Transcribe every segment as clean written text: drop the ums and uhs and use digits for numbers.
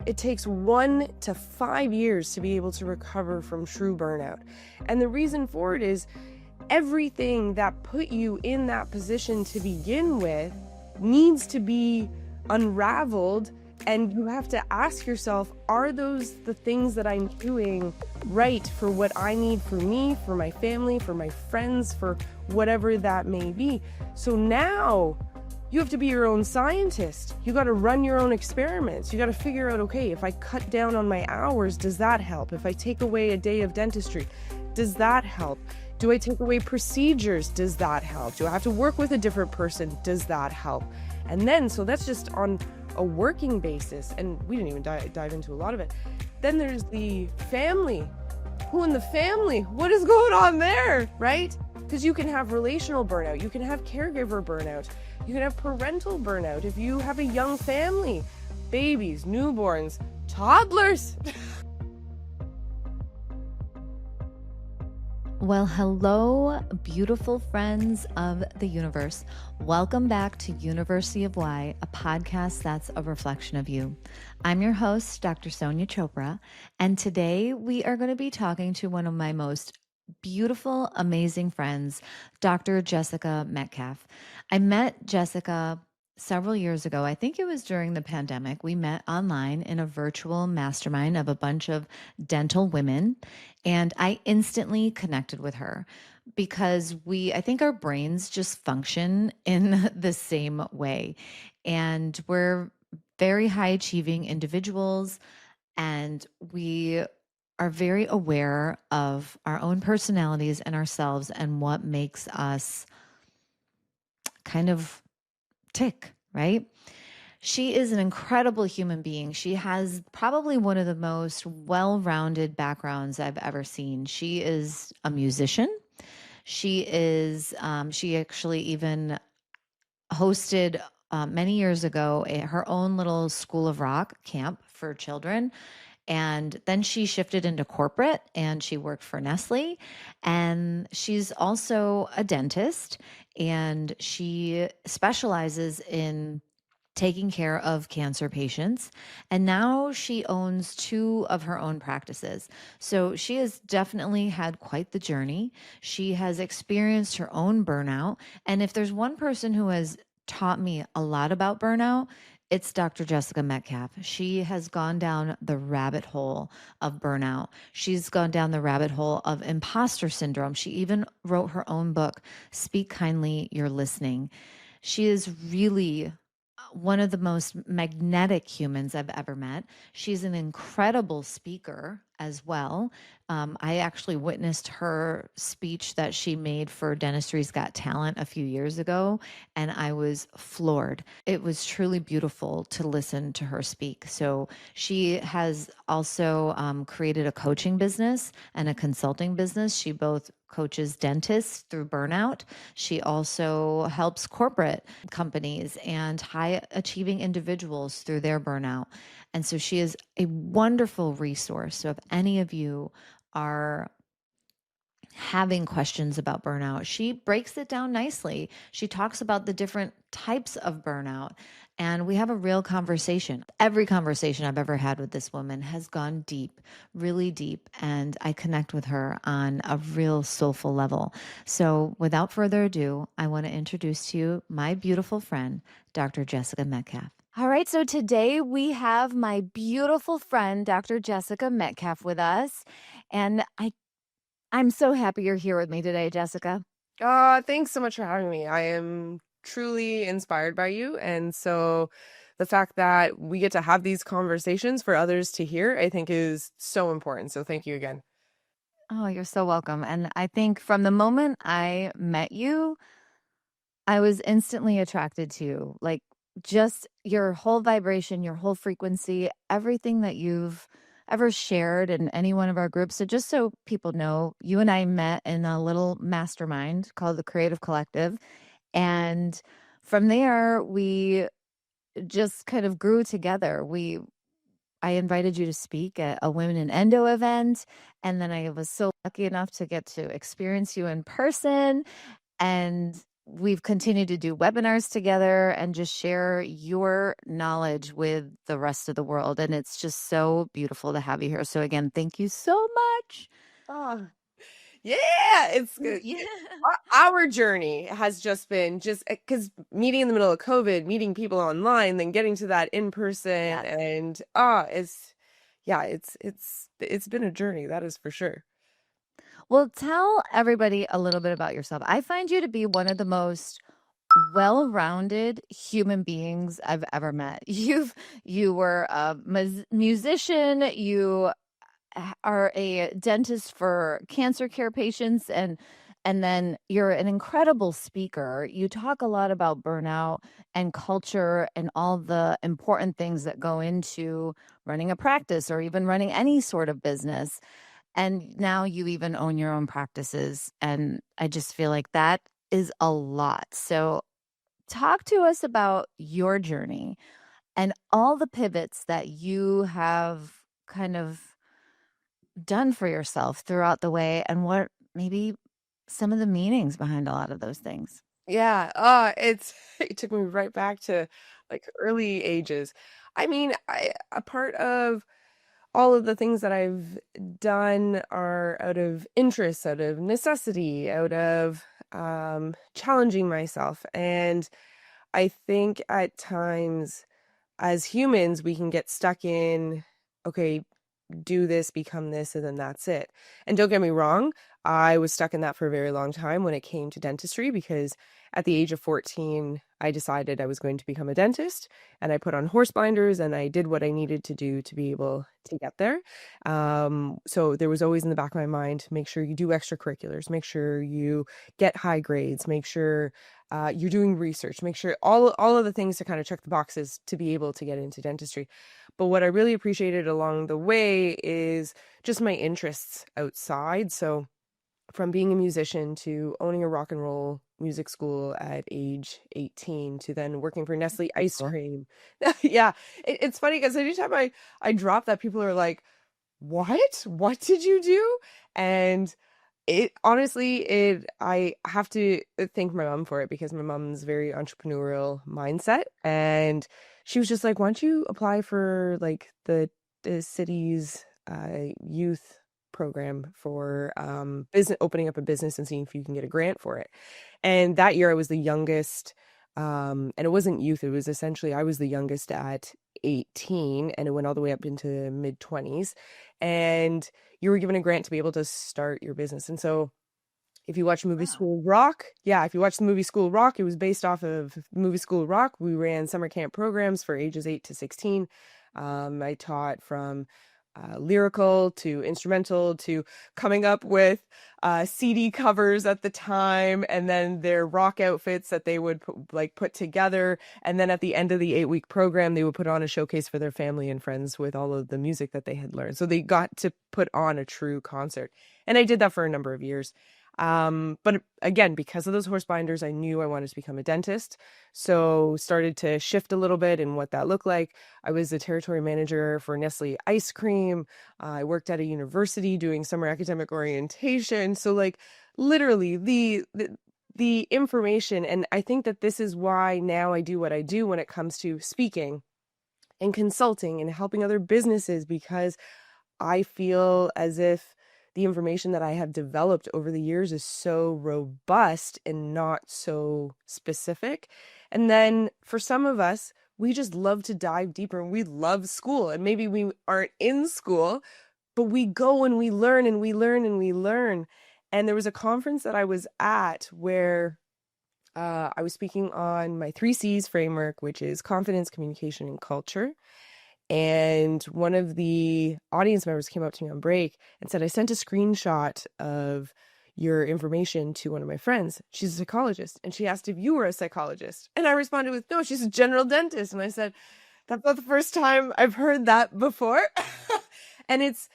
It takes 1 to 5 years to be able to recover from true burnout. And the reason for it is everything that put you in that position to begin with needs to be unraveled, and you have to ask yourself, are those the things that I'm doing right for what I need for me, for my family, for my friends, for whatever that may be? So now you have to be your own scientist. You got to run your own experiments. You got to figure out, okay, if I cut down on my hours, does that help? If I take away a day of dentistry, does that help? Do I take away procedures? Does that help? Do I have to work with a different person? Does that help? And then, so that's just on a working basis. And we didn't even dive into a lot of it. Then there's the family. Who in the family? What is going on there, right? Because you can have relational burnout. You can have caregiver burnout. You can have parental burnout. If you have a young family, babies, newborns, toddlers. Well, hello, beautiful friends of the universe. Welcome back to University of Why, a podcast that's a reflection of you. I'm your host, Dr. Sonia Chopra, and today we are going to be talking to one of my most beautiful, amazing friends, Dr. Jessica Metcalfe. I met Jessica several years ago. I think it was during the pandemic. We met online in a virtual mastermind of a bunch of dental women, and I instantly connected with her because I think our brains just function in the same way. And we're very high achieving individuals, and we are very aware of our own personalities and ourselves and what makes us kind of tick, right? She is an incredible human being. She has probably one of the most well-rounded backgrounds I've ever seen. She is a musician. She actually even hosted many years ago her own little School of Rock camp for children. And then she shifted into corporate and she worked for Nestle. And she's also a dentist, and she specializes in taking care of cancer patients. And now she owns 2 of her own practices. So she has definitely had quite the journey. She has experienced her own burnout. And if there's one person who has taught me a lot about burnout, it's Dr. Jessica Metcalfe. She has gone down the rabbit hole of burnout. She's gone down the rabbit hole of imposter syndrome. She even wrote her own book, Speak Kindly, You're Listening. She is really one of the most magnetic humans I've ever met. She's an incredible speaker as well. I actually witnessed her speech that she made for Dentistry's Got Talent a few years ago, and I was floored. It was truly beautiful to listen to her speak. So she has also created a coaching business and a consulting business. She both coaches dentists through burnout. She also helps corporate companies and high achieving individuals through their burnout. And so she is a wonderful resource. So if any of you are having questions about burnout, she breaks it down nicely. She talks about the different types of burnout, and we have a real conversation. Every conversation I've ever had with this woman has gone deep, really deep, and I connect with her on a real soulful level. So without further ado, I want to introduce to you my beautiful friend, Dr. Jessica Metcalfe. All right, so today we have my beautiful friend, Dr. Jessica Metcalfe, with us, and I'm so happy you're here with me today, Jessica. Thanks so much for having me. I am truly inspired by you. And so the fact that we get to have these conversations for others to hear, I think is so important. So thank you again. Oh, you're so welcome. And I think from the moment I met you, I was instantly attracted to you. Like, just your whole vibration, your whole frequency, everything that you've ever shared in any one of our groups. So just so people know, you and I met in a little mastermind called the Creative Collective. And from there, we just kind of grew together. I invited you to speak at a Women in Endo event, and then I was so lucky enough to get to experience you in person. And we've continued to do webinars together and just share your knowledge with the rest of the world. And it's just so beautiful to have you here. So again, thank you so much. Oh, yeah, it's good. Yeah. Our journey has just been just because meeting in the middle of COVID, meeting people online, then getting to that in person, Yes. and it's been a journey, that is for sure. Well, tell everybody a little bit about yourself. I find you to be one of the most well-rounded human beings I've ever met. You were a musician, you are a dentist for cancer care patients, and then you're an incredible speaker. You talk a lot about burnout and culture and all the important things that go into running a practice or even running any sort of business. And now you even own your own practices. And I just feel like that is a lot. So talk to us about your journey and all the pivots that you have kind of done for yourself throughout the way, and what maybe some of the meanings behind a lot of those things. Yeah, it's it took me right back to like early ages. I mean, a part of all of the things that I've done are out of interest, out of necessity, out of challenging myself. And I think at times as humans, we can get stuck in, okay, do this, become this, and then that's it. And don't get me wrong, I was stuck in that for a very long time when it came to dentistry because at the age of 14, I decided I was going to become a dentist and I put on horse blinders and I did what I needed to do to be able to get there. So there was always in the back of my mind, make sure you do extracurriculars, make sure you get high grades, make sure you're doing research, make sure all of the things to kind of check the boxes to be able to get into dentistry. But what I really appreciated along the way is just my interests outside. So from being a musician to owning a rock and roll music school at age 18 to then working for Nestle ice Cool. cream. Yeah, it's funny because anytime I drop that, people are like, what did you do? And it honestly, it I have to thank my mom for it because my mom's very entrepreneurial mindset, and she was just like, "Why don't you apply for like the city's youth program for business, opening up a business and seeing if you can get a grant for it." And that year I was the youngest, and it wasn't youth; it was essentially I was the youngest at 18, and it went all the way up into mid 20s, and you were given a grant to be able to start your business. And so if you watch the movie Wow. School Rock, yeah, if you watch the movie School Rock, it was based off of movie School Rock. We ran summer camp programs for ages 8 to 16. I taught from lyrical to instrumental to coming up with CD covers at the time, and then their rock outfits that they would put together. And then at the end of the 8-week program, they would put on a showcase for their family and friends with all of the music that they had learned. So they got to put on a true concert. And I did that for a number of years. But again, because of those horse binders, I knew I wanted to become a dentist. So started to shift a little bit in what that looked like. I was a territory manager for Nestle ice cream. I worked at a university doing summer academic orientation. So like literally the information. And I think that this is why now I do what I do when it comes to speaking and consulting and helping other businesses, because I feel as if the information that I have developed over the years is so robust and not so specific. And then for some of us, we just love to dive deeper and we love school. And maybe we aren't in school, but we go and we learn and we learn and we learn. And there was a conference that I was at where I was speaking on my 3 C's framework, which is confidence, communication, and culture. And one of the audience members came up to me on break and said, I sent a screenshot of your information to one of my friends. She's a psychologist. And she asked if you were a psychologist. And I responded with, no, she's a general dentist. And I said, that's not the first time I've heard that before. And it's,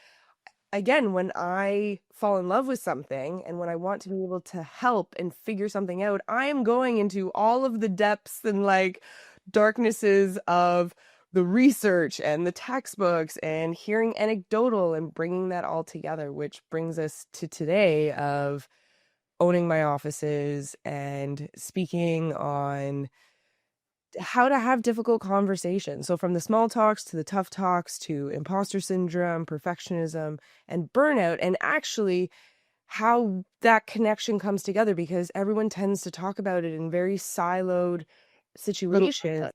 again, when I fall in love with something and when I want to be able to help and figure something out, I am going into all of the depths and like darknesses of the research and the textbooks and hearing anecdotal and bringing that all together, which brings us to today of owning my offices and speaking on how to have difficult conversations. So from the small talks to the tough talks to imposter syndrome, perfectionism, and burnout, and actually how that connection comes together, because everyone tends to talk about it in very siloed Little situations. silos.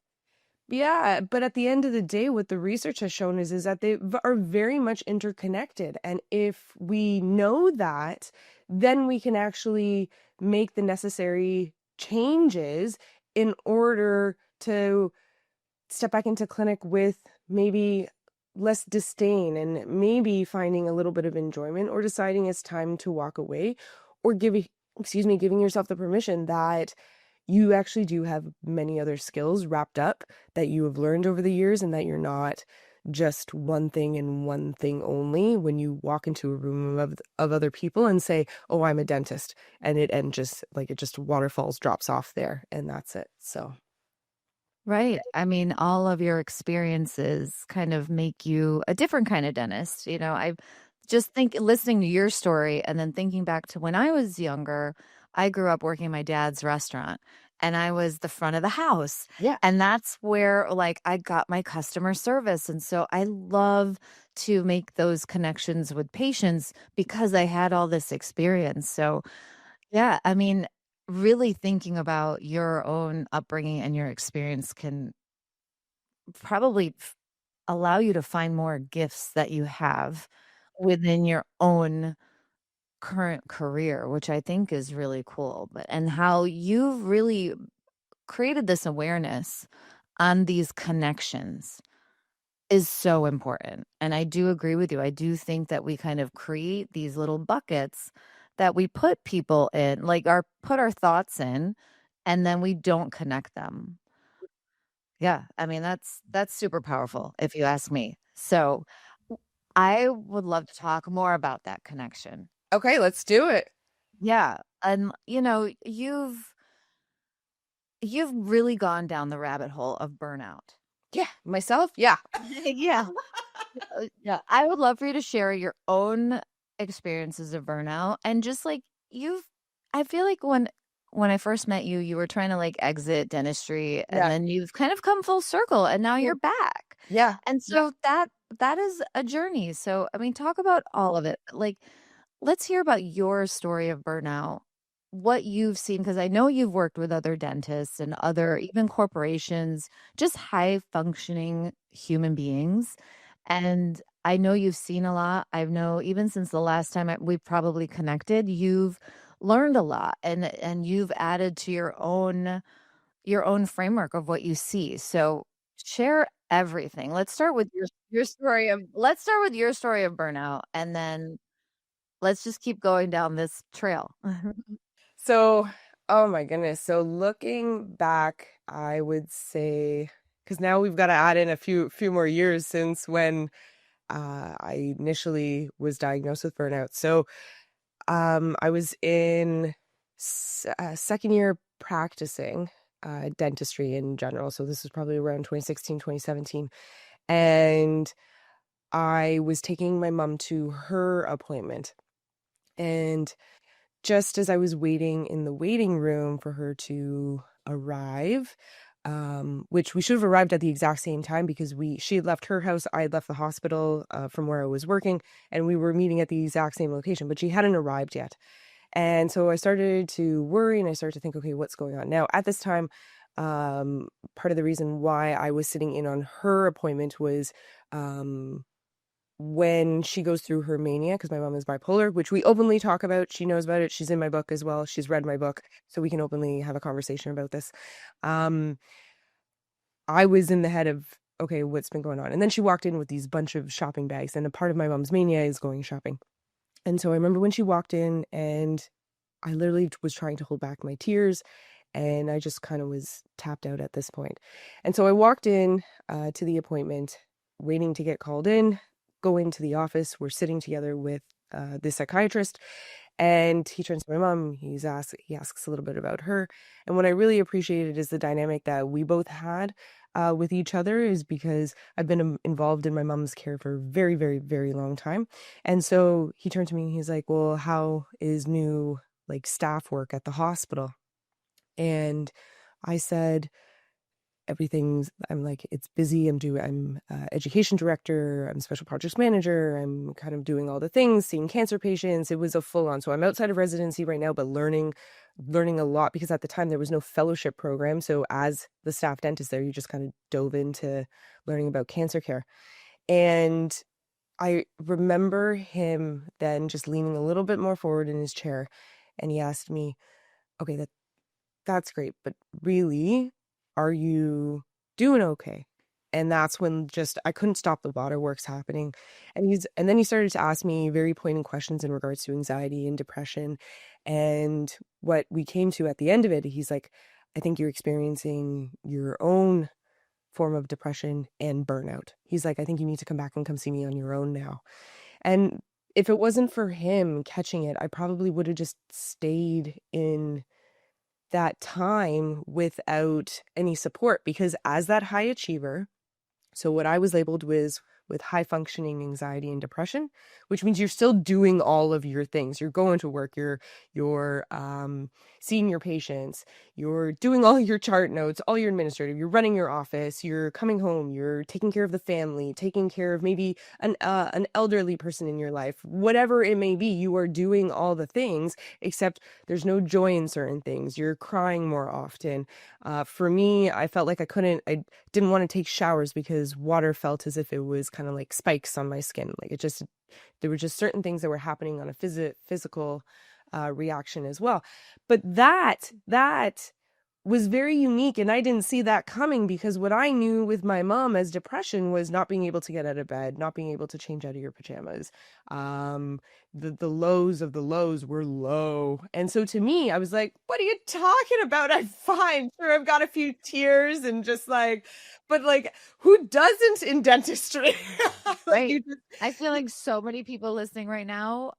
Yeah, but at the end of the day, what the research has shown is that they are very much interconnected. And if we know that, then we can actually make the necessary changes in order to step back into clinic with maybe less disdain and maybe finding a little bit of enjoyment, or deciding it's time to walk away, or giving yourself the permission that you actually do have many other skills wrapped up that you have learned over the years, and that you're not just one thing and one thing only when you walk into a room of other people and say, oh, I'm a dentist, and just like it just waterfalls drops off there and that's it. So Right. I mean, all of your experiences kind of make you a different kind of dentist. I just think listening to your story and then thinking back to when I was younger, I grew up working my dad's restaurant and I was the front of the house. yeah. And that's where like I got my customer service. And so I love to make those connections with patients because I had all this experience. So yeah, I mean, really thinking about your own upbringing and your experience can probably allow you to find more gifts that you have within your own current career, which I think is really cool. But and how you've really created this awareness on these connections is so important. And I do agree with you. I do think that we kind of create these little buckets that we put people in, like put our thoughts in, and then we don't connect them. Yeah, I mean that's super powerful if you ask me. So I would love to talk more about that connection. Okay, let's do it. Yeah, and you've really gone down the rabbit hole of burnout. Yeah, myself. Yeah. Yeah. Yeah, I would love for you to share your own experiences of burnout and just like you've I feel like when I first met you, you were trying to like exit dentistry and Yeah. then you've kind of come full circle and now Yeah. you're back. Yeah. And so that is a journey. So I mean, talk about all of it. Like let's hear about your story of burnout. What you've seen, because I know you've worked with other dentists and other even corporations, just high functioning human beings. And I know you've seen a lot. I know even since the last time we probably connected, you've learned a lot and you've added to your own framework of what you see. So share everything. Let's start with your story of burnout and then let's just keep going down this trail. So, oh my goodness. So looking back, I would say, because now we've got to add in a few more years since when I initially was diagnosed with burnout. So, I was in second year practicing dentistry in general. So this was probably around 2016, 2017, and I was taking my mom to her appointment, and just as I was waiting in the waiting room for her to arrive, which we should have arrived at the exact same time because she had left her house, I had left the hospital from where I was working, and we were meeting at the exact same location, but she hadn't arrived yet. And so I started to worry and I started to think, okay, what's going on now? At this time, part of the reason why I was sitting in on her appointment was um, when she goes through her mania, because my mom is bipolar, which we openly talk about. She knows about it. She's in my book as well. She's read my book, so we can openly have a conversation about this. Um, I was in the head of, okay, what's been going on? And then she walked in with these bunch of shopping bags, and a part of my mom's mania is going shopping. And so I remember when she walked in, and I literally was trying to hold back my tears, and I just kind of was tapped out at this point. And so I walked in to the appointment, waiting to get called in, go into the office. We're sitting together with the psychiatrist, and he turns to my mom. He asks a little bit about her. And what I really appreciated is the dynamic that we both had with each other, is because I've been involved in my mom's care for a very, very, very long time. And so he turned to me and he's like, well, how is new like staff work at the hospital. And I said, I'm like, it's busy. I'm education director. I'm special projects manager. I'm kind of doing all the things, seeing cancer patients. It was a full on. So I'm outside of residency right now, but learning a lot, because at the time there was no fellowship program. So as the staff dentist there, you just kind of dove into learning about cancer care. And I remember him then just leaning a little bit more forward in his chair, and he asked me, okay, that's great, but really, are you doing okay? And that's when just I couldn't stop the waterworks happening. And then he started to ask me very poignant questions in regards to anxiety and depression. And what we came to at the end of it, he's like, I think you're experiencing your own form of depression and burnout. He's like, I think you need to come back and come see me on your own now. And if it wasn't for him catching it, I probably would have just stayed in that time without any support, because as that high achiever, so what I was labeled was with high functioning anxiety and depression, which means you're still doing all of your things. You're going to work, you're seeing your patients, you're doing all your chart notes, all your administrative, you're running your office, you're coming home, you're taking care of the family, taking care of maybe an elderly person in your life, whatever it may be. You are doing all the things, except there's no joy in certain things. You're crying more often. For me, I felt like I didn't want to take showers because water felt as if it was kind of like spikes on my skin. Like there were just certain things that were happening on a physical reaction as well. But that was very unique, and I didn't see that coming, because what I knew with my mom as depression was not being able to get out of bed, not being able to change out of your pajamas. The lows of the lows were low. And so to me, I was like, what are you talking about? I'm fine. Sure, I've got a few tears and just like, but like, who doesn't in dentistry? Right. I feel like so many people listening right now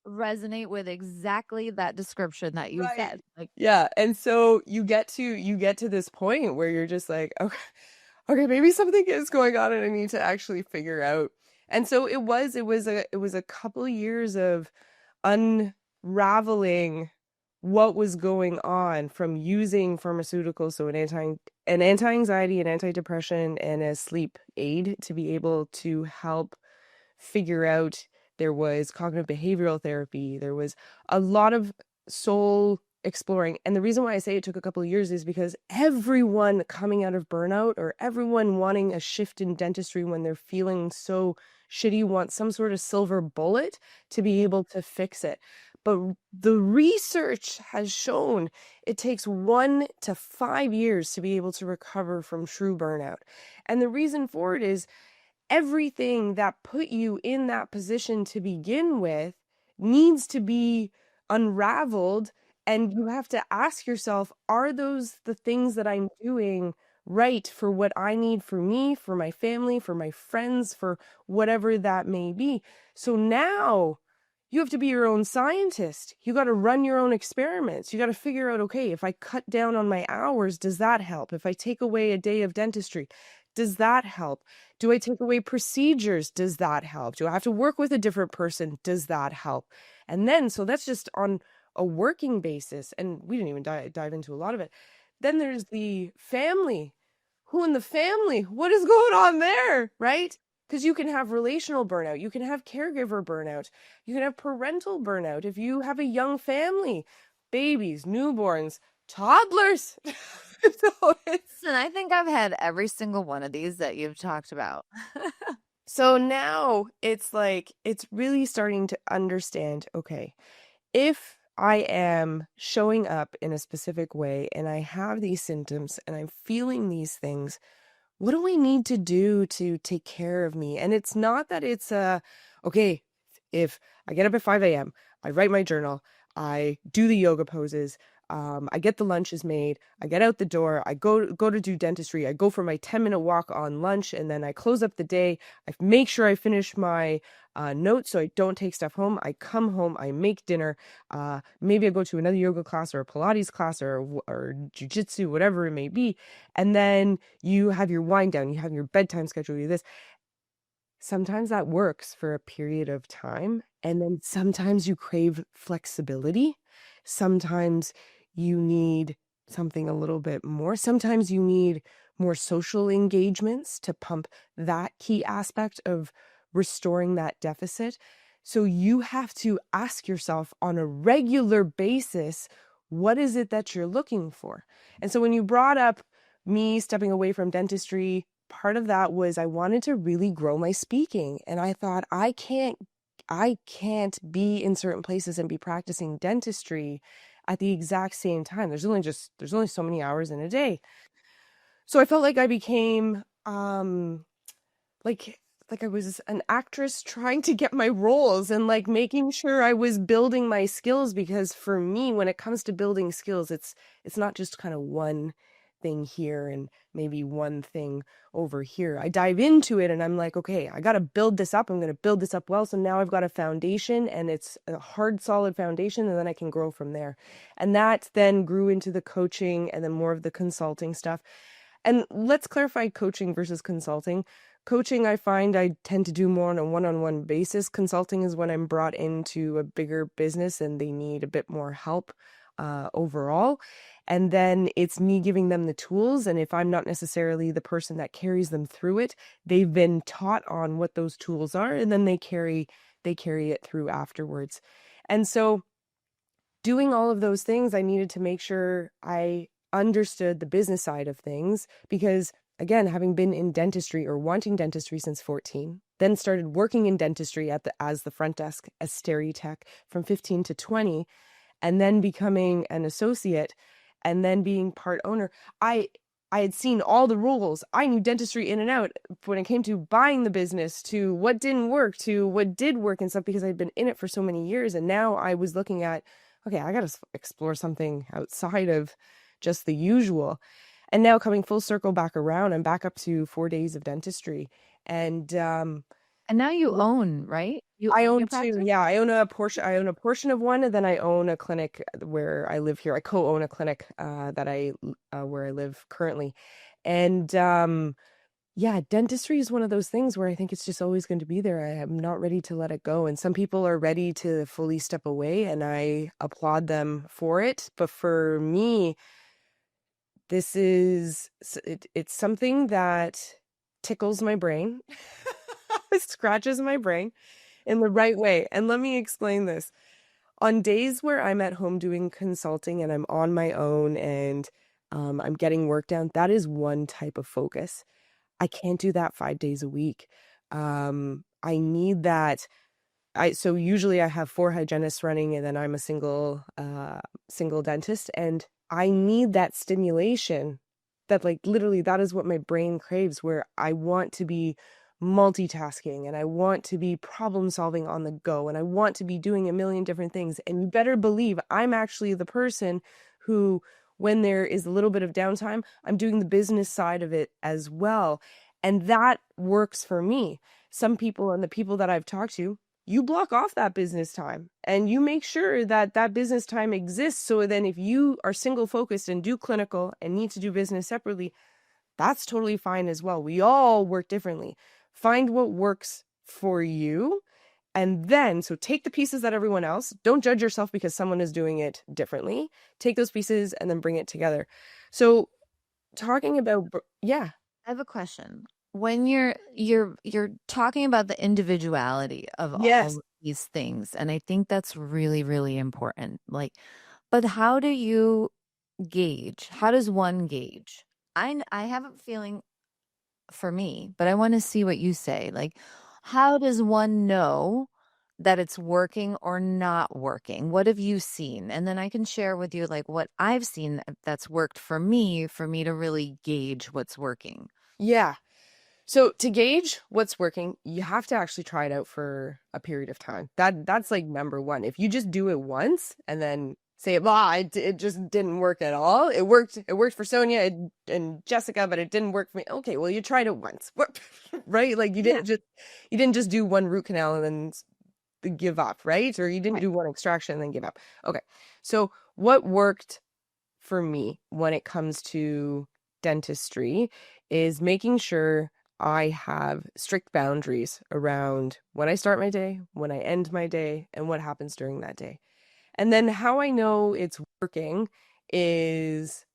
resonate with exactly that description that you said. Like, yeah. And so you get to this point where you're just like, okay, maybe something is going on and I need to actually figure out. And so it was a couple years of unraveling what was going on from using pharmaceuticals, so an anti-anxiety, an antidepressant, and a sleep aid to be able to help figure out. There was cognitive behavioral therapy. There was a lot of soul exploring. And the reason why I say it took a couple of years is because everyone coming out of burnout, or everyone wanting a shift in dentistry when they're feeling so shitty, wants some sort of silver bullet to be able to fix it. But the research has shown it takes 1 to 5 years to be able to recover from true burnout. And the reason for it is everything that put you in that position to begin with needs to be unraveled. And you have to ask yourself, are those the things that I'm doing right for what I need for me, for my family, for my friends, for whatever that may be? So now you have to be your own scientist. You got to run your own experiments. You got to figure out, okay, if I cut down on my hours, does that help? If I take away a day of dentistry, does that help? Do I take away procedures? Does that help? Do I have to work with a different person? Does that help? And then, so that's just on a working basis. And we didn't even dive into a lot of it. Then there's the family. Who in the family? What is going on there? Right? Because you can have relational burnout. You can have caregiver burnout. You can have parental burnout. If you have a young family, babies, newborns, toddlers. So and I think I've had every single one of these that you've talked about. So now it's like, it's really starting to understand, okay, if I am showing up in a specific way and I have these symptoms and I'm feeling these things, what do I need to do to take care of me? And it's not that it's okay, if I get up at 5 a.m., I write my journal, I do the yoga poses, I get the lunches made, I get out the door, I go to do dentistry, I go for my 10-minute walk on lunch, and then I close up the day. I make sure I finish my notes so I don't take stuff home. I come home, I make dinner, maybe I go to another yoga class or a Pilates class or jujitsu, whatever it may be. And then you have your wind down, you have your bedtime schedule, you this. Sometimes that works for a period of time, and then sometimes you crave flexibility. Sometimes you need something a little bit more. Sometimes you need more social engagements to pump that key aspect of restoring that deficit. So you have to ask yourself on a regular basis, what is it that you're looking for? And so when you brought up me stepping away from dentistry, part of that was I wanted to really grow my speaking. And I thought, I can't be in certain places and be practicing dentistry at the exact same time. There's only so many hours in a day. So I felt like I became like I was an actress trying to get my roles and like making sure I was building my skills, because for me, when it comes to building skills, it's not just kind of one thing here and maybe one thing over here. I dive into it and I'm like, okay, I got to build this up. I'm going to build this up well. So now I've got a foundation, and it's a hard, solid foundation, and then I can grow from there. And that then grew into the coaching and then more of the consulting stuff. And let's clarify coaching versus consulting. Coaching, I find I tend to do more on a one-on-one basis. Consulting is when I'm brought into a bigger business and they need a bit more help overall. And then it's me giving them the tools. And if I'm not necessarily the person that carries them through it, they've been taught on what those tools are, and then they carry it through afterwards. And so doing all of those things, I needed to make sure I understood the business side of things, because again, having been in dentistry or wanting dentistry since 14, then started working in dentistry as the front desk as SteriTech from 15 to 20, and then becoming an associate and then being part owner. I had seen all the rules. I knew dentistry in and out when it came to buying the business, to what didn't work, to what did work and stuff, because I'd been in it for so many years. And now I was looking at, okay, I got to explore something outside of just the usual. And now coming full circle back around, I'm back up to 4 days of dentistry. And now you own, right? You I own own your two. practice? Yeah, I own a portion. I own a portion of one, and then I own a clinic where I live here. I co-own a clinic where I live currently. And yeah, dentistry is one of those things where I think it's just always going to be there. I am not ready to let it go. And some people are ready to fully step away, and I applaud them for it. But for me, it's something that tickles my brain. It scratches my brain in the right way. And let me explain this. On days where I'm at home doing consulting and I'm on my own and I'm getting work done, that is one type of focus. I can't do that 5 days a week. I need that. So usually I have 4 hygienists running, and then I'm a single dentist, and I need that stimulation, that like literally that is what my brain craves, where I want to be multitasking and I want to be problem solving on the go and I want to be doing a million different things. And you better believe I'm actually the person who, when there is a little bit of downtime, I'm doing the business side of it as well. And that works for me. Some people, and the people that I've talked to, you block off that business time and you make sure that that business time exists. So then if you are single focused and do clinical and need to do business separately, that's totally fine as well. We all work differently. Find what works for you. And then, so take the pieces that everyone else, don't judge yourself because someone is doing it differently. Take those pieces and then bring it together. So talking about, yeah. I have a question. When you're talking about the individuality of Yes. all of these things, and I think that's really, really important. Like, but how do you gauge? How does one gauge? I have a feeling for me, but I want to see what you say. Like, how does one know that it's working or not working? What have you seen? And then I can share with you like what I've seen that's worked for me to really gauge what's working. Yeah. So to gauge what's working, you have to actually try it out for a period of time. That's like number one. If you just do it once and then say, "Well, it just didn't work at all. It worked for Sonia and Jessica, but it didn't work for me." Okay, well, you tried it once, right? Like you didn't just do one root canal and then give up, right? Or you didn't do one extraction and then give up. Okay, so what worked for me when it comes to dentistry is making sure I have strict boundaries around when I start my day, when I end my day, and what happens during that day. And then how I know it's working is,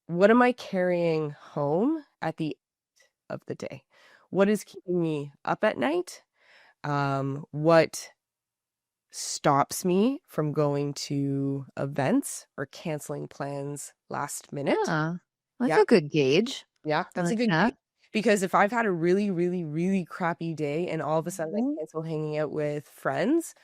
what am I carrying home at the end of the day? What is keeping me up at night? What stops me from going to events or canceling plans last minute? Yeah. That's Yeah, a good gauge. yeah, I that's a like good gauge. that. Because if I've had a really, really, really crappy day and all of a sudden I Mhm. cancel hanging out with friends,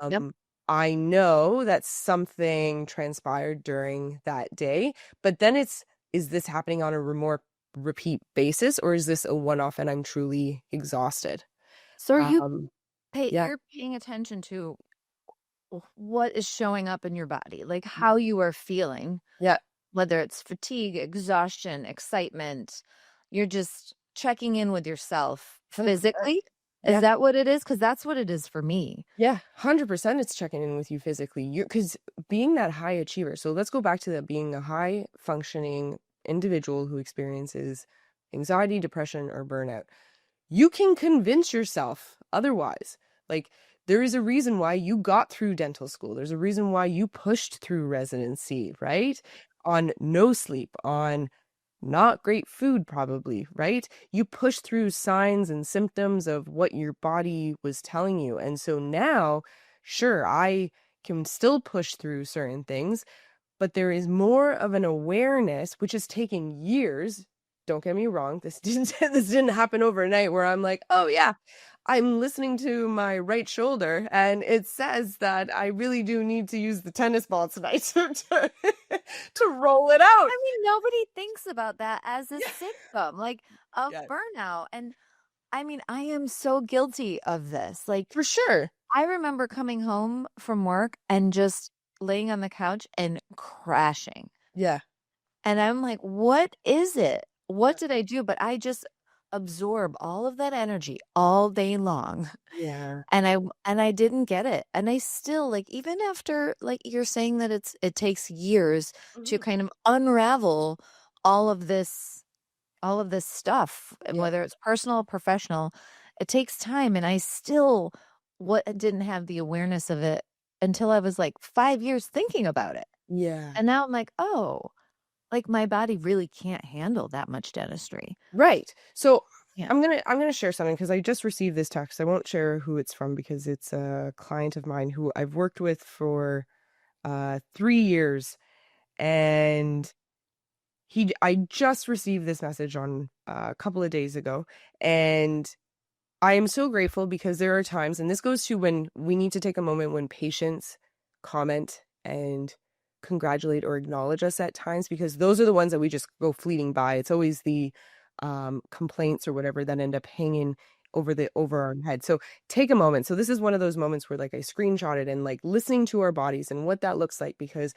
Yep. um, I know that something transpired during that day. But then is this happening on a more repeat basis, or is this a one-off and I'm truly exhausted? So Um, yeah, you're paying attention to what is showing up in your body, like how you are feeling, yeah, whether it's fatigue, exhaustion, excitement. You're just checking in with yourself 100%. physically. Is Yeah. that what it is? Because that's what it is for me. Yeah, 100% it's checking in with you physically. You because being that high achiever. So let's go back to that, being a high functioning individual who experiences anxiety, depression, or burnout. You can convince yourself otherwise. Like, there is a reason why you got through dental school. There's a reason why you pushed through residency, right? On no sleep, on not great food, probably, right? You push through signs and symptoms of what your body was telling you. And so now, sure, I can still push through certain things, but there is more of an awareness, which is taking years. Don't get me wrong, this didn't happen overnight where I'm like, oh yeah, I'm listening to my right shoulder and it says that I really do need to use the tennis ball tonight to roll it out. I mean, nobody thinks about that as a Yeah. symptom, like, of Yeah, burnout, and, I mean, I am so guilty of this, like, for sure. I remember coming home from work and just laying on the couch and crashing, Yeah. and I'm like, "What is it? What did I do?" But I just absorb all of that energy all day long, Yeah. and I didn't get it, and I still, like, even after, like, you're saying that it takes years to Mhm. kind of unravel all of this all of this stuff, and Yeah. whether it's personal or professional, it takes time, and I still what didn't have the awareness of it until I was, like, 5 years thinking about it, Yeah. and now I'm like, "Oh, like, my body really can't handle that much dentistry." Right. So Yeah. I'm gonna share something because I just received this text. I won't share who it's from because it's a client of mine who I've worked with for 3 years, and I just received this message on a couple of days ago, and I am so grateful because there are times, and this goes to when we need to take a moment when patients comment and congratulate or acknowledge us at times, because those are the ones that we just go fleeting by. It's always the complaints or whatever that end up hanging over our head. So take a moment. So this is one of those moments where, like, I screenshotted and, like, listening to our bodies and what that looks like, because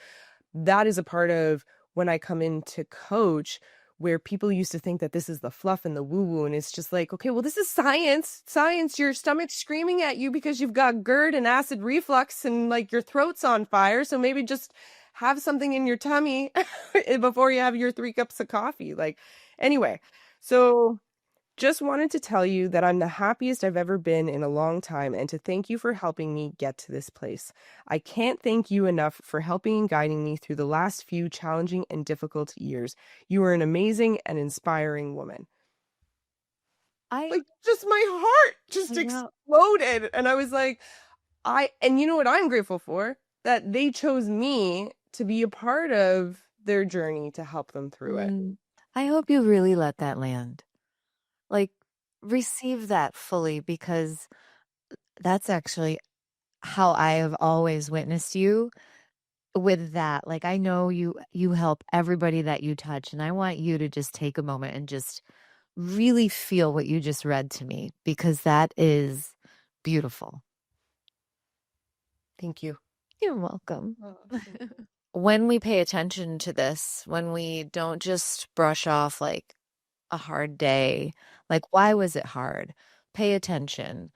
that is a part of when I come in to coach, where people used to think that this is the fluff and the woo woo. And it's just like, okay, well, this is science. Science, your stomach's screaming at you because you've got GERD and acid reflux and, like, your throat's on fire. So maybe just have something in your tummy before you have your 3 cups of coffee. Like, anyway, so just wanted to tell you that I'm the happiest I've ever been in a long time, and to thank you for helping me get to this place. I can't thank you enough for helping and guiding me through the last few challenging and difficult years. You are an amazing and inspiring woman. I Like, just my heart just I know. exploded. And I was like, and you know what I'm grateful for? That they chose me to be a part of their journey to help them through it. Mm, I hope you really let that land. Like, receive that fully because that's actually how I have always witnessed you with that. Like, I know you help everybody that you touch, and I want you to just take a moment and just really feel what you just read to me because that is beautiful. Thank you. You're welcome. Oh, thank you. When we pay attention to this, when we don't just brush off like a hard day, like why was it hard? Pay attention.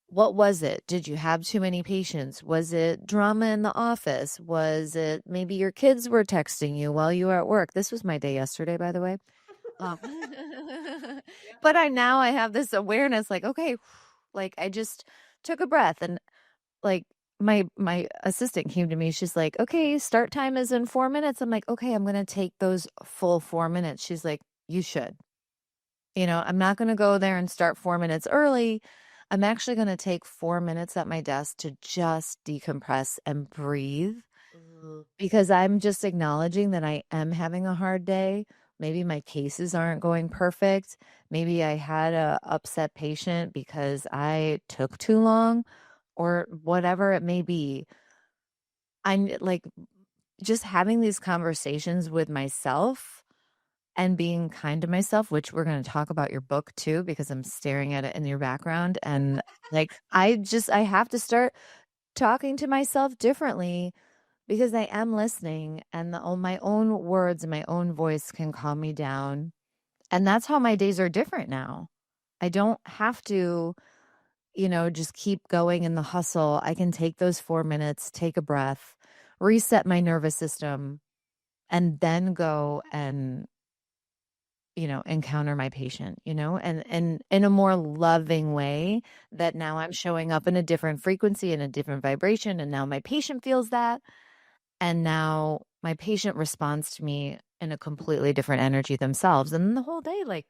What was it? Did you have too many patients? Was it drama in the office? Was it maybe your kids were texting you while you were at work? This was my day yesterday, by the way. Um, Yeah. but I have this awareness like, okay, like I just took a breath and like my assistant came to me. She's like, okay, start time is in 4 minutes. I'm like, okay, I'm going to take those full 4 minutes. She's like, you should. I'm not going to go there and start 4 minutes early. I'm actually going to take 4 minutes at my desk to just decompress and breathe Mhm. because I'm just acknowledging that I am having a hard day. Maybe my cases aren't going perfect. Maybe I had a upset patient because I took too long or whatever it may be. I'm like just having these conversations with myself and being kind to myself, which we're going to talk about your book too, because I'm staring at it in your background. And like, I have to start talking to myself differently because I am listening and my own words and my own voice can calm me down. And that's how my days are different now. I don't have to, just keep going in the hustle. I can take those 4 minutes, take a breath, reset my nervous system, and then go and encounter my patient, and in a more loving way that now I'm showing up in a different frequency and a different vibration. And now my patient feels that. And now my patient responds to me in a completely different energy themselves. And then the whole day, like,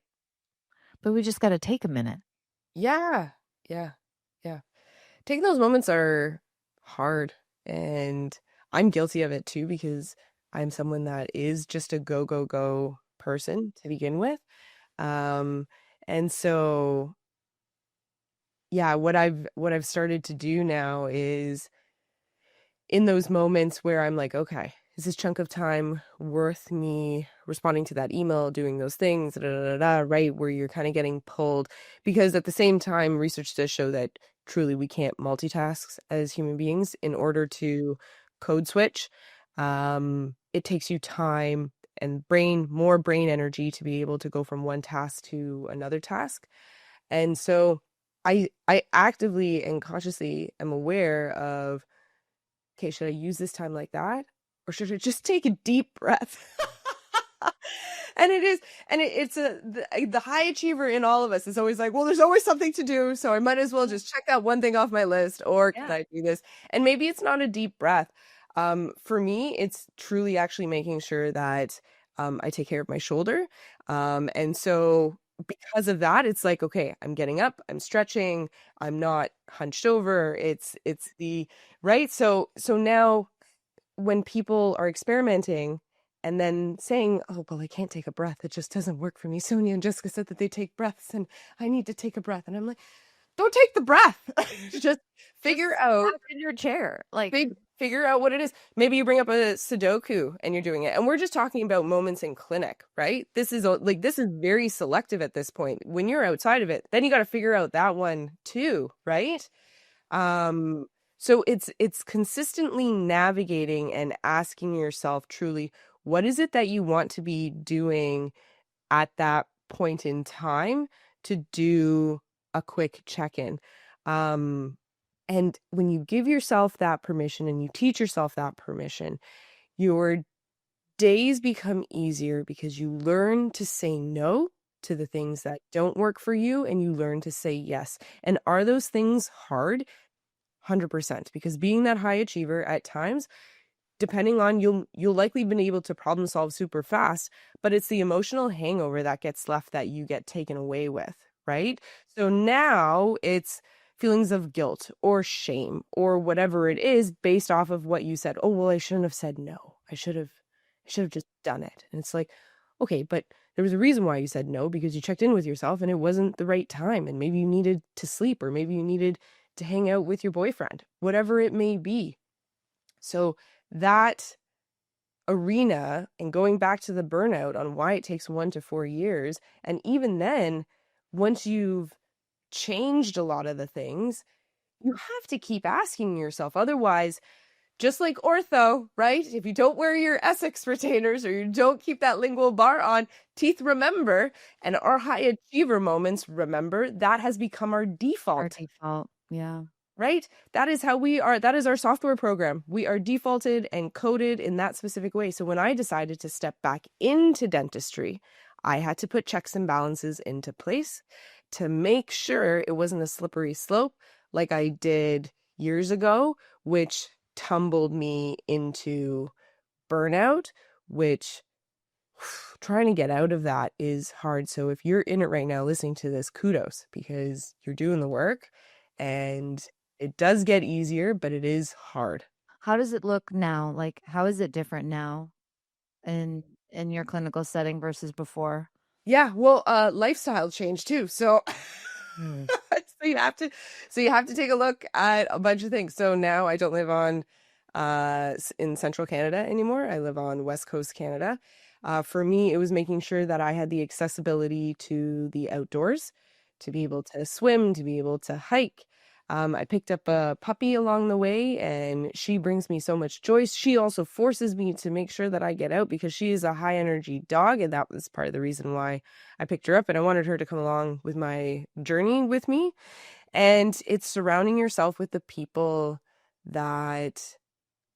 but we just got to take a minute. Yeah. Yeah. Yeah. Taking those moments are hard, and I'm guilty of it too because I'm someone that is just a go, go, go person to begin with. Um, and so yeah, what I've started to do now is in those moments where I'm like, okay, is this chunk of time worth me responding to that email, doing those things, da, da, da, da, right? Where you're kind of getting pulled. Because at the same time, research does show that truly we can't multitask as human beings in order to code switch. It takes you time and more brain energy to be able to go from one task to another task. And so I actively and consciously am aware of, okay, should I use this time like that? Or should I just take a deep breath? And it is, and it's the high achiever in all of us is always like, well, there's always something to do, so I might as well just check that one thing off my list, or can Yeah. I do this? And maybe it's not a deep breath. For me, it's truly actually making sure that I take care of my shoulder. And so because of that, it's like, okay, I'm getting up, I'm stretching, I'm not hunched over. It's the right. So now when people are experimenting and then saying, oh, well, I can't take a breath, it just doesn't work for me. Sonia and Jessica said that they take breaths and I need to take a breath. And I'm like, don't take the breath. Just figure Just out snap in your chair. Like, figure out what it is. Maybe you bring up a Sudoku and you're doing it. And we're just talking about moments in clinic, right? This is like, this is very selective at this point. When you're outside of it, then you got to figure out that one too, right? Um, so it's consistently navigating and asking yourself truly, what is it that you want to be doing at that point in time to do a quick check-in. And when you give yourself that permission and you teach yourself that permission, your days become easier because you learn to say no to the things that don't work for you and you learn to say yes. And are those things hard? 100%, because being that high achiever at times, depending on, you'll likely been able to problem solve super fast, but it's the emotional hangover that gets left that you get taken away with, right? So now it's feelings of guilt or shame or whatever it is based off of what you said. Oh, well, I shouldn't have said no. I should have just done it. And it's like, okay, but there was a reason why you said no, because you checked in with yourself and it wasn't the right time, and maybe you needed to sleep, or maybe you needed to hang out with your boyfriend, whatever it may be. So that arena, and going back to the burnout on why it takes 1 to 4 years, and even then, once you've changed a lot of the things, you have to keep asking yourself. Otherwise, just like ortho, right? If you don't wear your Essex retainers or you don't keep that lingual bar on, teeth remember, and our high achiever moments remember. That has become our our default. default. Yeah. Right? That is how we are. That is our software program. We are defaulted and coded in that specific way. So when I decided to step back into dentistry, I had to put checks and balances into place to make sure it wasn't a slippery slope like I did years ago, which tumbled me into burnout, which trying to get out of that is hard. So if you're in it right now listening to this, kudos, because you're doing the work and it does get easier, but it is hard. How does it look now? Like, how is it different now in your clinical setting versus before? Yeah, well, lifestyle change too. So Mm. so you have to take a look at a bunch of things. So now I don't live on in central Canada anymore. I live on West Coast Canada. For me, it was making sure that I had the accessibility to the outdoors, to be able to swim, to be able to hike. I picked up a puppy along the way, and she brings me so much joy. She also forces me to make sure that I get out because she is a high energy dog, and that was part of the reason why I picked her up. And I wanted her to come along with my journey with me. And it's surrounding yourself with the people that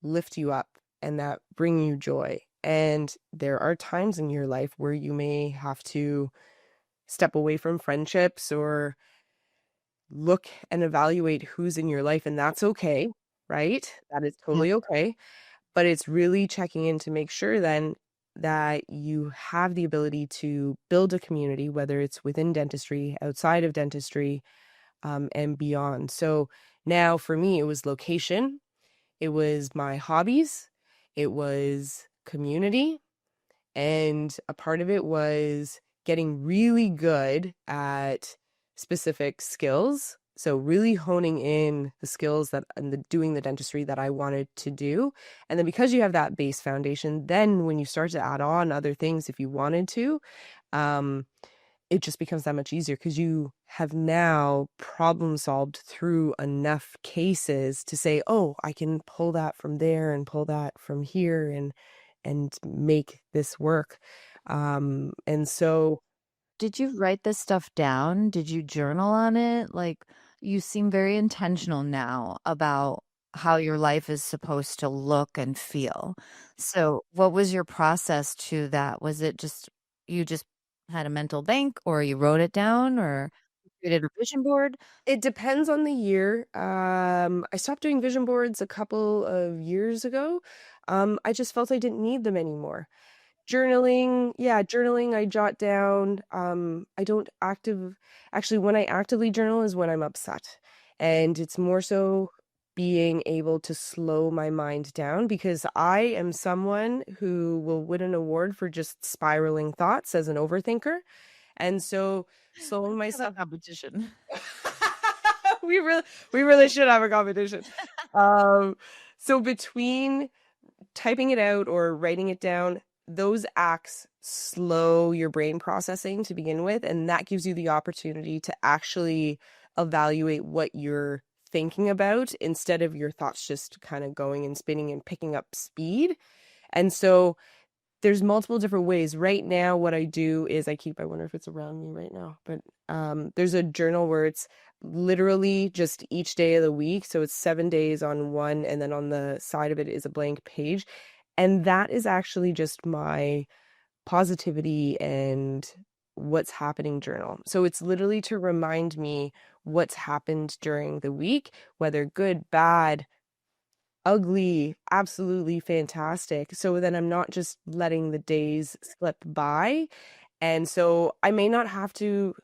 lift you up and that bring you joy. And there are times in your life where you may have to step away from friendships or look and evaluate who's in your life, and that's okay, right? That is Yeah. totally okay. But it's really checking in to make sure then that you have the ability to build a community, whether it's within dentistry, outside of dentistry, and beyond. So now for me, it was location, it was my hobbies, it was community, and a part of it was getting really good at specific skills. So really honing in the skills that and doing the dentistry that I wanted to do. And then because you have that base foundation, then when you start to add on other things if you wanted to, um, it just becomes that much easier because you have now problem solved through enough cases to say, oh, I can pull that from there and pull that from here and make this work. And so Did you write this stuff down? Did you journal on it? Like, you seem very intentional now about how your life is supposed to look and feel. So, what was your process to that? Was it just you just had a mental bank, or you wrote it down, or you created a vision board? it depends on the year. I stopped doing vision boards a couple of years ago. I just felt I didn't need them anymore. Journaling, yeah, journaling, I jot down. I don't actually, when I actively journal is when I'm upset. And it's more so being able to slow my mind down because I am someone who will win an award for just spiraling thoughts as an overthinker. And so slowing Let's have a myself. competition. we really we really should have a competition. Um, so between typing it out or writing it down, those acts slow your brain processing to begin with, and that gives you the opportunity to actually evaluate what you're thinking about instead of your thoughts just kind of going and spinning and picking up speed. And so there's multiple different ways. Right now, what I do is I wonder if it's around me right now, but there's a journal where it's literally just each day of the week. So it's 7 days on one, and then on the side of it is a blank page. And that is actually just my positivity and what's happening journal. So it's literally to remind me what's happened during the week, whether good, bad, ugly, absolutely fantastic. So then I'm not just letting the days slip by. And so I may not have to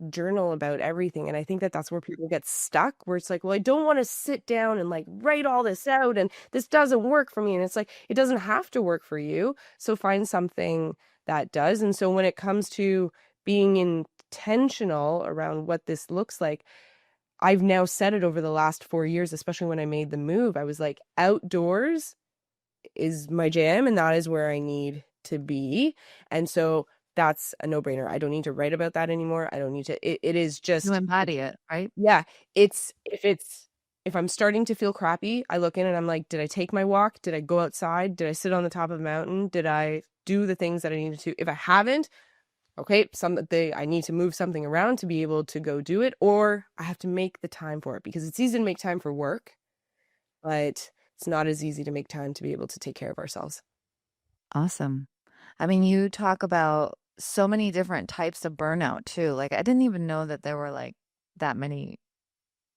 journal about everything. And I think that that's where people get stuck, where it's like, well, I don't want to sit down and like write all this out and this doesn't work for me. And it's like, it doesn't have to work for you. So find something that does. And so when it comes to being intentional around what this looks like, I've now said it over the last 4 years, especially when I made the move. I was like, outdoors is my jam, and that is where I need to be. And so that's a no-brainer. I don't need to write about that anymore. I don't need to, it is You just, embody it, right? yeah, if I'm starting to feel crappy, I look in and I'm like, did I take my walk? Did I go outside? Did I sit on the top of a mountain? Did I do the things that I needed to? If I haven't, okay, I need to move something around to be able to go do it, or I have to make the time for it because it's easy to make time for work, but it's not as easy to make time to be able to take care of ourselves. Awesome. I mean, you talk about so many different types of burnout too. Like, I didn't even know that there were like that many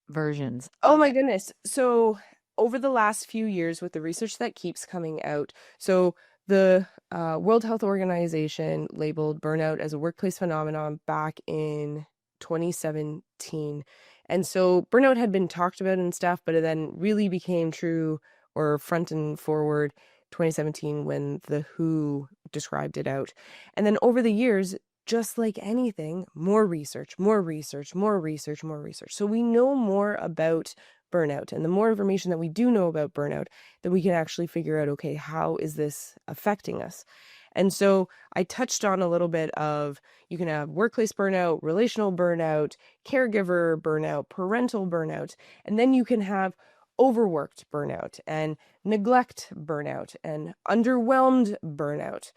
versions Oh of my it. goodness. So, over the last few years, with the research that keeps coming out, so the World Health Organization labeled burnout as a workplace phenomenon back in 2017. And so, burnout had been talked about and stuff, but it then really became true or front and forward 2017 when the WHO described it out. And then over the years, just like anything, more research, more research, more research, more research. So we know more about burnout. And the more information that we do know about burnout, then we can actually figure out, okay, how is this affecting us? And so I touched on a little bit of you can have workplace burnout, relational burnout, caregiver burnout, parental burnout, and then you can have overworked burnout and neglect burnout and underwhelmed burnout.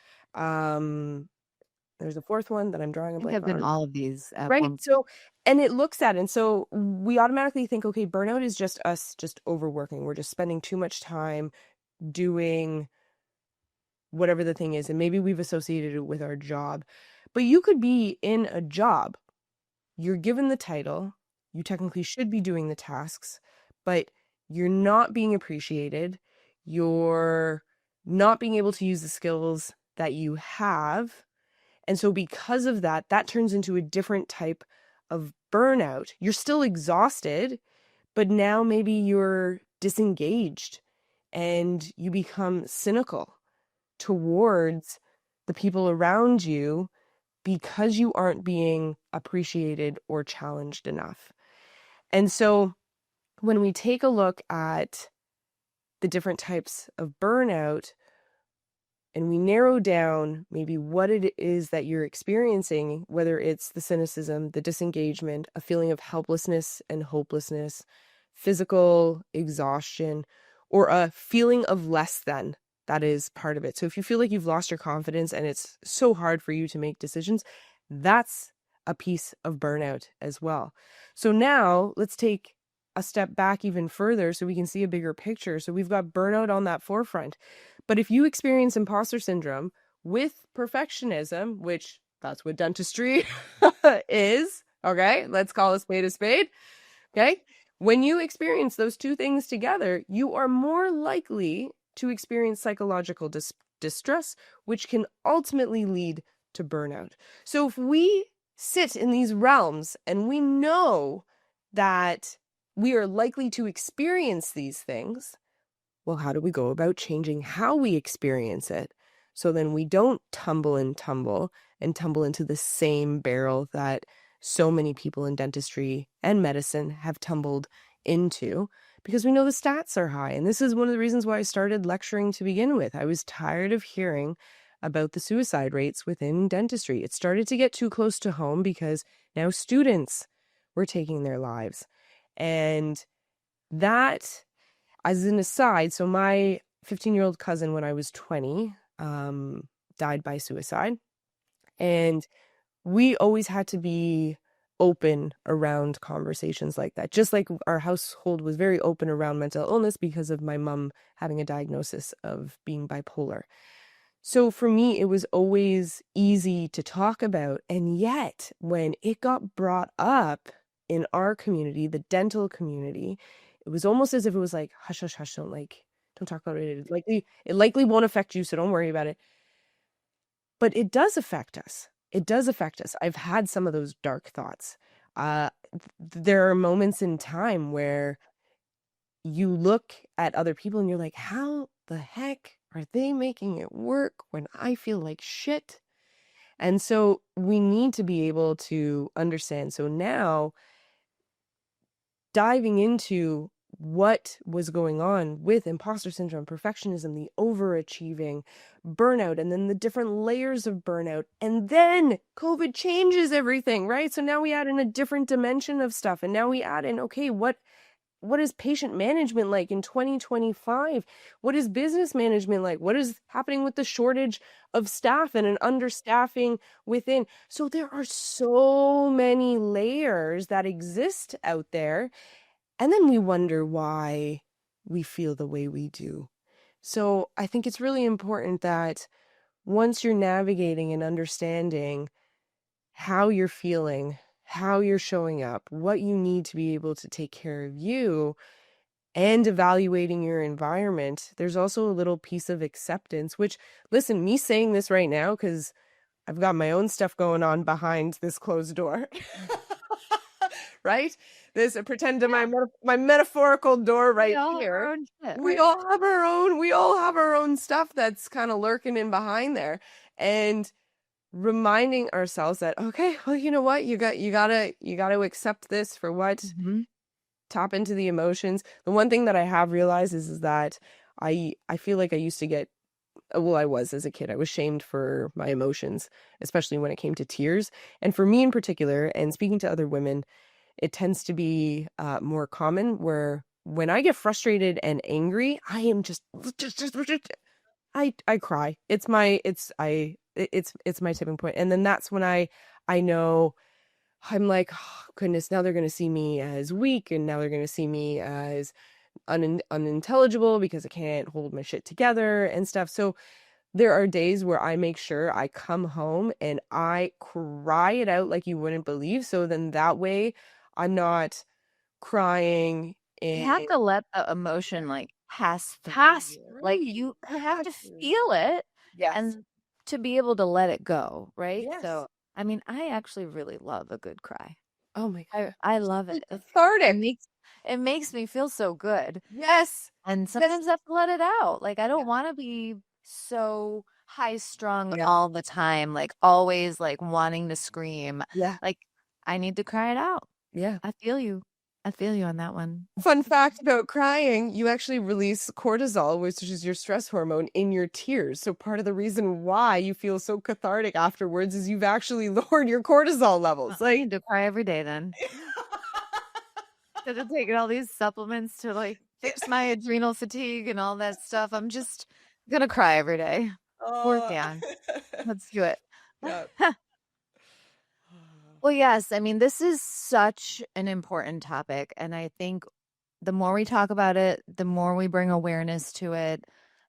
There's a fourth one that I'm drawing a I think blank I've been on. all of these at Right. one. So, and it looks at, and so we automatically think, okay, burnout is just us just overworking. We're just spending too much time doing whatever the thing is. And maybe we've associated it with our job. But you could be in a job, you're given the title, you technically should be doing the tasks, but you're not being appreciated. You're not being able to use the skills that you have. And so because of that, that turns into a different type of burnout. You're still exhausted, but now maybe you're disengaged and you become cynical towards the people around you because you aren't being appreciated or challenged enough. And so when we take a look at the different types of burnout, and we narrow down maybe what it is that you're experiencing, whether it's the cynicism, the disengagement, a feeling of helplessness and hopelessness, physical exhaustion, or a feeling of less than, that is part of it. So if you feel like you've lost your confidence and it's so hard for you to make decisions, that's a piece of burnout as well. So now let's take a step back even further so we can see a bigger picture. So we've got burnout on that forefront. But if you experience imposter syndrome with perfectionism, which that's what dentistry is, okay, let's call a spade a spade, okay? When you experience those two things together, you are more likely to experience psychological distress, which can ultimately lead to burnout. So if we sit in these realms and we know that we are likely to experience these things, well, how do we go about changing how we experience it so then we don't tumble into the same barrel that so many people in dentistry and medicine have tumbled into, because we know the stats are high. And this is one of the reasons why I started lecturing to begin with. I was tired of hearing about the suicide rates within dentistry. It started to get too close to home because now students were taking their lives. And that, as an aside, so my 15-year-old cousin, when I was 20, died by suicide. And we always had to be open around conversations like that. Just like our household was very open around mental illness because of my mom having a diagnosis of being bipolar. So for me, it was always easy to talk about. And yet, when it got brought up in our community, the dental community, it was almost as if it was like, hush, hush, hush, don't talk about it. It likely won't affect you, so don't worry about it. But it does affect us. It does affect us. I've had some of those dark thoughts. There are moments in time where you look at other people and you're like, how the heck are they making it work when I feel like shit? And so we need to be able to understand. So now, diving into what was going on with imposter syndrome, perfectionism, the overachieving, burnout, and then the different layers of burnout. And then COVID changes everything, right? So now we add in a different dimension of stuff. And now we add in, okay, what is patient management like in 2025? What is business management like? What is happening with the shortage of staff and an understaffing within? So there are so many layers that exist out there. And then we wonder why we feel the way we do. So I think it's really important that once you're navigating and understanding how you're feeling, how you're showing up, what you need to be able to take care of you, and evaluating your environment, there's also a little piece of acceptance, which, listen, me saying this right now, because I've got my own stuff going on behind this closed door. Right? This pretend to my metaphorical door We right all have our here. own shit, We right? all have our own, we all have our own stuff that's kind of lurking in behind there. And reminding ourselves that, okay, well, you know what? You gotta accept this for what, Mm-hmm. tap into the emotions. The one thing that I have realized is that I feel like I used to get, well, I was as a kid, I was shamed for my emotions, especially when it came to tears. And for me in particular, and speaking to other women, it tends to be more common where when I get frustrated and angry, I am just I cry. It's my tipping point. And then that's when I know I'm like, oh, goodness, now they're going to see me as weak, and now they're going to see me as unintelligible because I can't hold my shit together and stuff. So there are days where I make sure I come home and I cry it out like you wouldn't believe. So then that way I'm not crying You and have to let the emotion like pass through pass you. Like through. you have to Exactly. feel it Yes. and to be able to let it go, right? Yes. So, I mean, I actually really love a good cry. Oh my I love God. it. It Cathartic. makes me feel so good. Yes. And Yes. sometimes I have to let it out. Like I Yeah. don't want to be so high strung Yeah. all the time, like always like wanting to scream. Yeah. Like I need to cry it out. Yeah. I feel you. I feel you on that one. Fun fact about crying, you actually release cortisol, which is your stress hormone, in your tears. So part of the reason why you feel so cathartic afterwards is you've actually lowered your cortisol levels. I Like, need to cry every day then. Instead of taking all these supplements to like fix my adrenal fatigue and all that stuff, I'm just gonna cry every day. Work oh, on. Let's do it. yeah. Well, yes, I mean, this is such an important topic. And I think the more we talk about it, the more we bring awareness to it,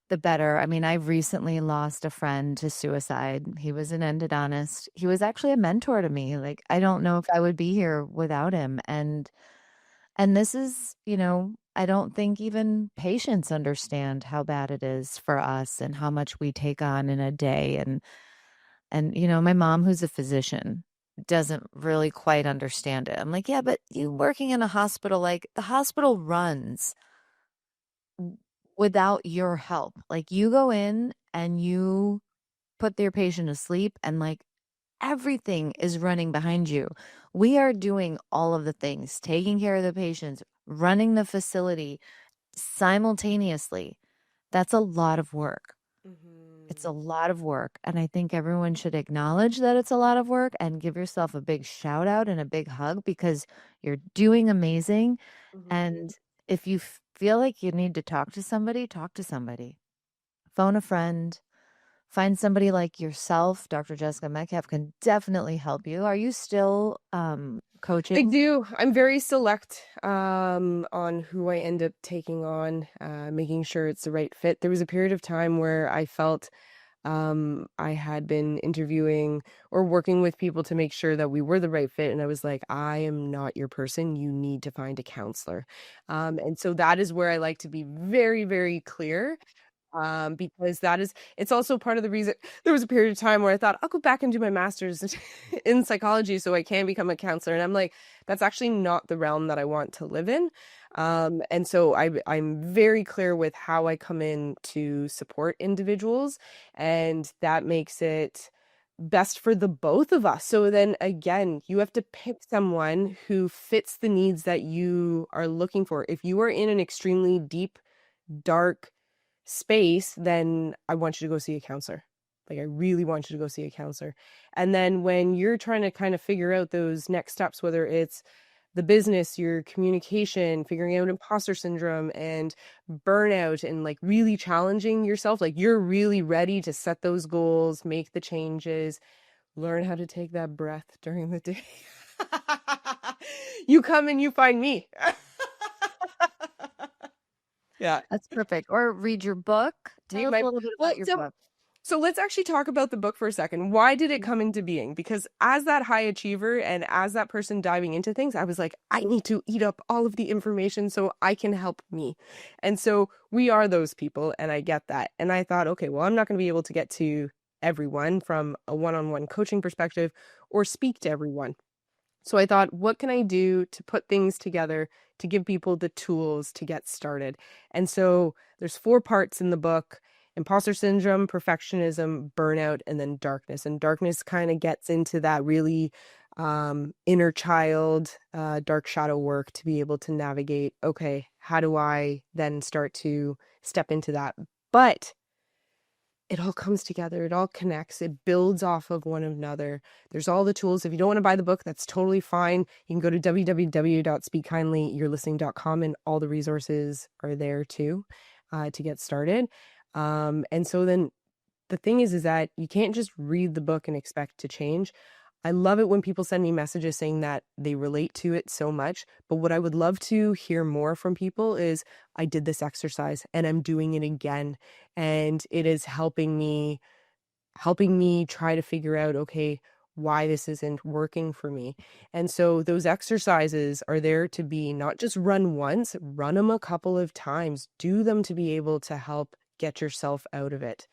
the better. I mean, I've recently lost a friend to suicide. He was an endodontist. He was actually a mentor to me. Like, I don't know if I would be here without him. And this is, I don't think even patients understand how bad it is for us and how much we take on in a day. And my mom, who's a physician, doesn't really quite understand it. I'm like, yeah, but you working in a hospital, like the hospital runs without your help. Like you go in and you put their patient to sleep and like everything is running behind you. We are doing all of the things, taking care of the patients, running the facility simultaneously. That's a lot of work. It's a Mhm. lot of work. And I think everyone should acknowledge that it's a lot of work and give yourself a big shout out and a big hug because you're doing amazing. Mhm. And if you feel like you need to talk to somebody, talk to somebody. Phone a friend. Find somebody like yourself. Dr. Jessica Metcalfe can definitely help you. Are you still I coaching? do. I'm very select on who I end up taking on, making sure it's the right fit. There was a period of time where I felt I had been interviewing or working with people to make sure that we were the right fit, and I was like, I am not your person. You need to find a counselor. And so that is where I like to be very, very clear, because it's also part of the reason there was a period of time where I thought I'll go back and do my master's in psychology so I can become a counselor. And I'm like, that's actually not the realm that I want to live in. And so I'm very clear with how I come in to support individuals, and that makes it best for the both of us. So then again, you have to pick someone who fits the needs that you are looking for. If you are in an extremely deep, dark space, then I want you to go see a counselor. Like, I really want you to go see a counselor. And then when you're trying to kind of figure out those next steps, whether it's the business, your communication, figuring out imposter syndrome and burnout, and like really challenging yourself, like you're really ready to set those goals, make the changes, learn how to take that breath during the day. You come and you find me. Yeah. That's perfect. Or read your book. Read Tell us my a little bit well, about your so book. So let's actually talk about the book for a second. Why did it come into being? Because as that high achiever and as that person diving into things, I was like, I need to eat up all of the information so I can help me. And so we are those people, and I get that. And I thought, okay, well, I'm not going to be able to get to everyone from a one-on-one coaching perspective or speak to everyone. So I thought, what can I do to put things together to give people the tools to get started? And so there's 4 parts in the book: imposter syndrome, perfectionism, burnout, and then darkness. And darkness kind of gets into that really inner child, dark shadow work to be able to navigate, okay, how do I then start to step into that? But it all comes together. It all connects. It builds off of one another. There's all the tools. If you don't want to buy the book, that's totally fine. You can go to www.speakkindlyyourlistening.com and all the resources are there too, to get started. And so then the thing is that you can't just read the book and expect to change. I love it when people send me messages saying that they relate to it so much. But what I would love to hear more from people is, I did this exercise and I'm doing it again. And it is helping me try to figure out, okay, why this isn't working for me. And so those exercises are there to be not just run once, run them a couple of times, do them to be able to help get yourself out of it.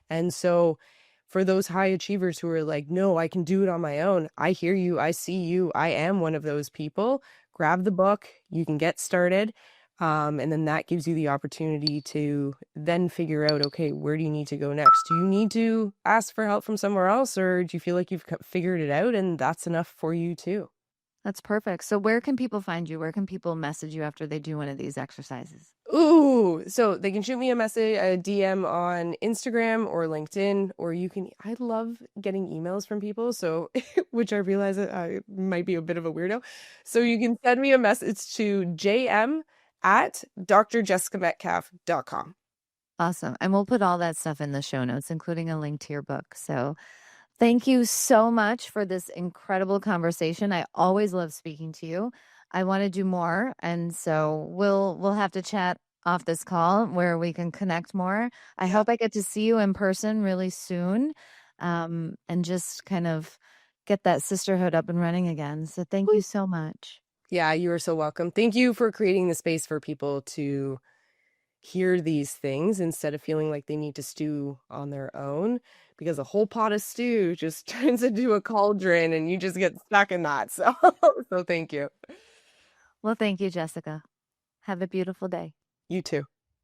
And so for those high achievers who are like, no, I can do it on my own, I hear you, I see you, I am one of those people. Grab the book, you can get started. And then that gives you the opportunity to then figure out, okay, where do you need to go next? Do you need to ask for help from somewhere else, or do you feel like you've figured it out and that's enough for you too? That's perfect. So where can people find you? Where can people message you after they do one of these exercises? Ooh, so they can shoot me a message, a DM on Instagram or LinkedIn, or I love getting emails from people. So, which I realize that I might be a bit of a weirdo. So you can send me a message to jm@drjessicametcalfe.com. Awesome. And we'll put all that stuff in the show notes, including a link to your book. So thank you so much for this incredible conversation. I always love speaking to you. I want to do more, and so we'll have to chat off this call where we can connect more. I hope I get to see you in person really soon, and just kind of get that sisterhood up and running again. So thank you so much. Yeah, you are so welcome. Thank you for creating the space for people to hear these things instead of feeling like they need to stew on their own, because a whole pot of stew just turns into a cauldron and you just get stuck in that. So, so thank you. Well, thank you, Jessica. Have a beautiful day. You too.